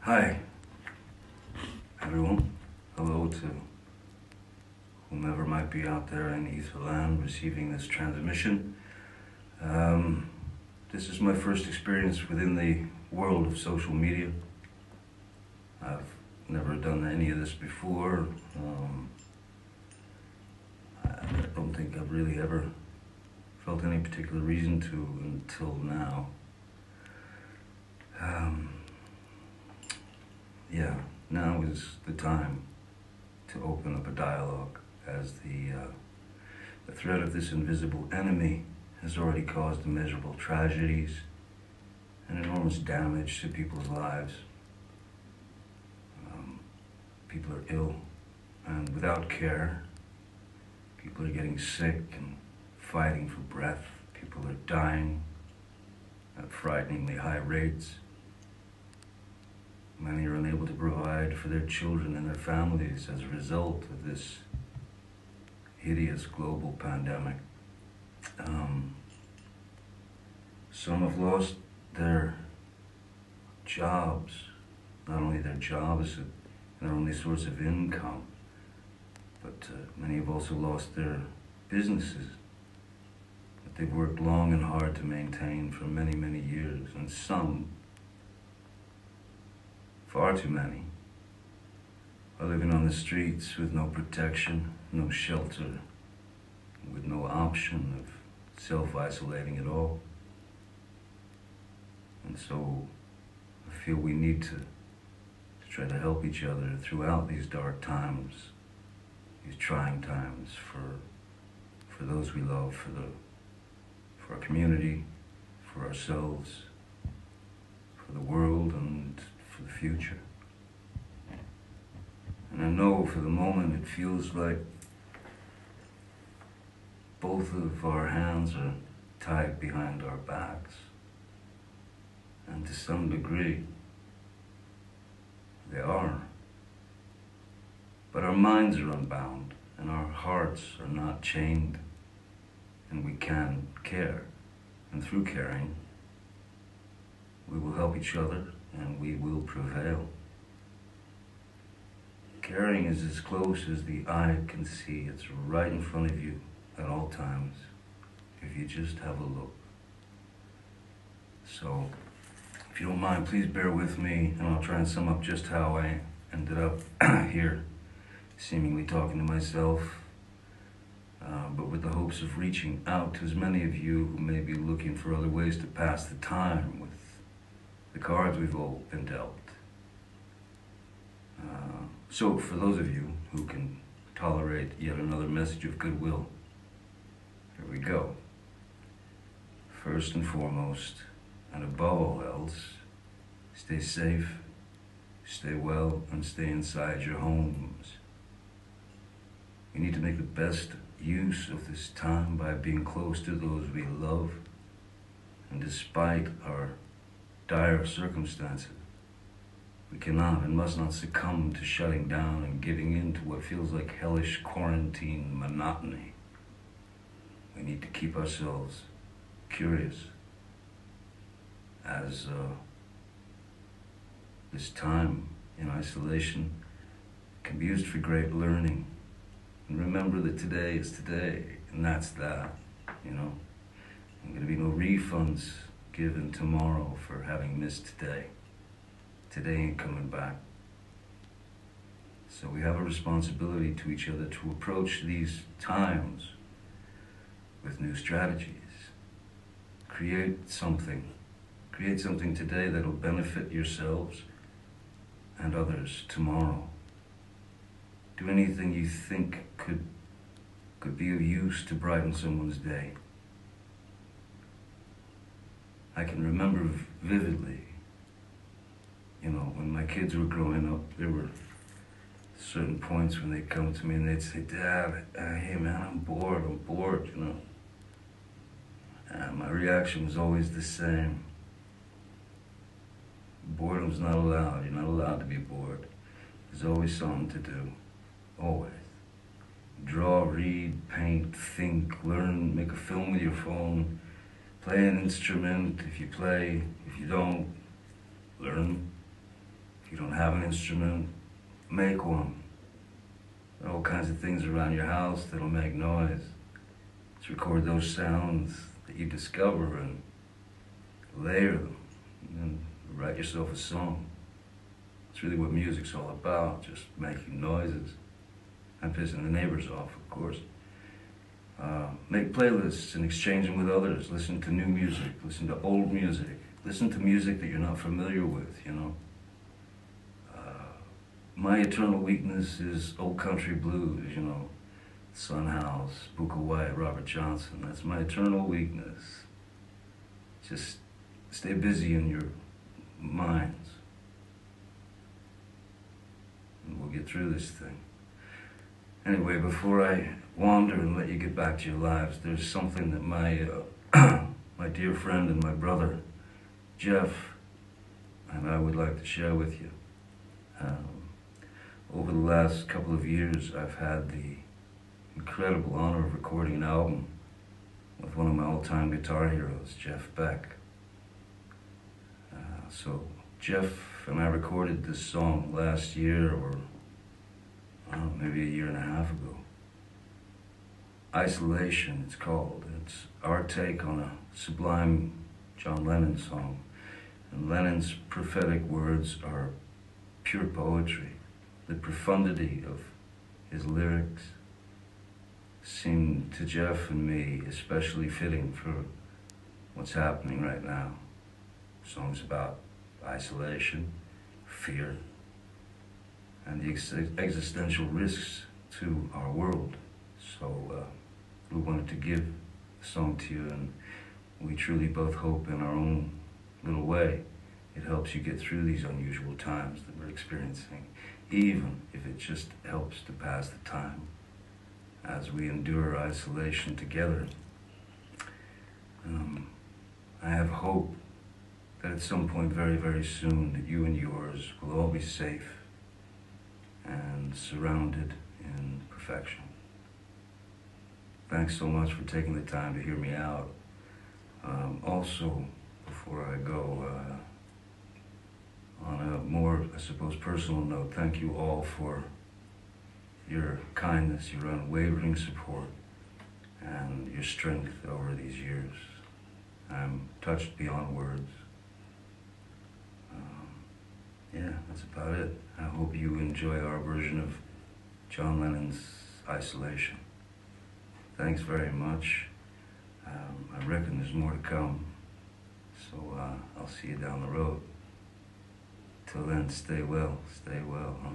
Hi, everyone. Hello to whomever might be out there in Etherland receiving this transmission. This is my first experience within the world of social media. I've never done any of this before. I don't think I've really ever felt any particular reason to until now. Now is the time to open up a dialogue, as the threat of this invisible enemy has already caused immeasurable tragedies and enormous damage to people's lives. People are ill and without care. People are getting sick and fighting for breath. People are dying at frighteningly high rates. Many are unable to provide for their children and their families as a result of this hideous global pandemic. Some have lost their jobs, not only their jobs and their only source of income, but many have also lost their businesses that they've worked long and hard to maintain for many, many years, and some, far too many, are living on the streets with no protection, no shelter, with no option of self-isolating at all. And so I feel we need to try to help each other throughout these dark times, these trying times, for those we love, for our community, for ourselves, for the world, and for the future. And I know for the moment it feels like both of our hands are tied behind our backs. And to some degree, they are. But our minds are unbound, and our hearts are not chained, and we can care. And through caring, we will help each other, and we will prevail. Caring is as close as the eye can see. It's right in front of you at all times, if you just have a look. So, if you don't mind, please bear with me, and I'll try and sum up just how I ended up here, seemingly talking to myself, but with the hopes of reaching out to as many of you who may be looking for other ways to pass the time with the cards we've all been dealt. So for those of you who can tolerate yet another message of goodwill, here we go. First and foremost, and above all else, stay safe, stay well, and stay inside your homes. We need to make the best use of this time by being close to those we love, and despite our dire circumstances, we cannot and must not succumb to shutting down and giving in to what feels like hellish quarantine monotony. We need to keep ourselves curious, as this time in isolation can be used for great learning. And remember that today is today, and that's that, you know. There's going to be no refunds given tomorrow for having missed today. Today ain't coming back. So we have a responsibility to each other to approach these times with new strategies. Create something today that'll benefit yourselves and others tomorrow. Do anything you think could be of use to brighten someone's day. I can remember vividly, you know, when my kids were growing up, there were certain points when they'd come to me and they'd say, "Dad, hey man, I'm bored, you know." And my reaction was always the same. Boredom's not allowed. You're not allowed to be bored. There's always something to do. Always. Draw, read, paint, think, learn, make a film with your phone, play an instrument if you play, if you don't, learn. If you don't have an instrument, make one. There are all kinds of things around your house that'll make noise. Just record those sounds that you discover and layer them, and write yourself a song. It's really what music's all about, just making noises and pissing the neighbors off, of course. Make playlists and exchange them with others. Listen to new music, listen to old music, listen to music that you're not familiar with, you know. My eternal weakness is old country blues, you know. Son House, Booker White, Robert Johnson. That's my eternal weakness. Just stay busy in your minds, and we'll get through this thing. Anyway, before I wander and let you get back to your lives, there's something that my my dear friend and my brother, Jeff, and I would like to share with you. Over the last couple of years, I've had the incredible honor of recording an album with one of my all-time guitar heroes, Jeff Beck. So Jeff and I recorded this song last year, or maybe a year and a half ago. Isolation, it's called. It's our take on a sublime John Lennon song. And Lennon's prophetic words are pure poetry. The profundity of his lyrics seemed to Jeff and me especially fitting for what's happening right now. Songs about isolation, fear, and the existential risks to our world. So we wanted to give the song to you, and we truly both hope in our own little way it helps you get through these unusual times that we're experiencing, even if it just helps to pass the time as we endure isolation together. I have hope that at some point very, very soon that you and yours will all be safe and surrounded in perfection. Thanks so much for taking the time to hear me out. Also, before I go, on a more, I suppose, personal note, thank you all for your kindness, your unwavering support, and your strength over these years. I'm touched beyond words. Yeah, that's about it. I hope you enjoy our version of John Lennon's Isolation. Thanks very much. I reckon there's more to come, so I'll see you down the road. Till then, stay well, huh?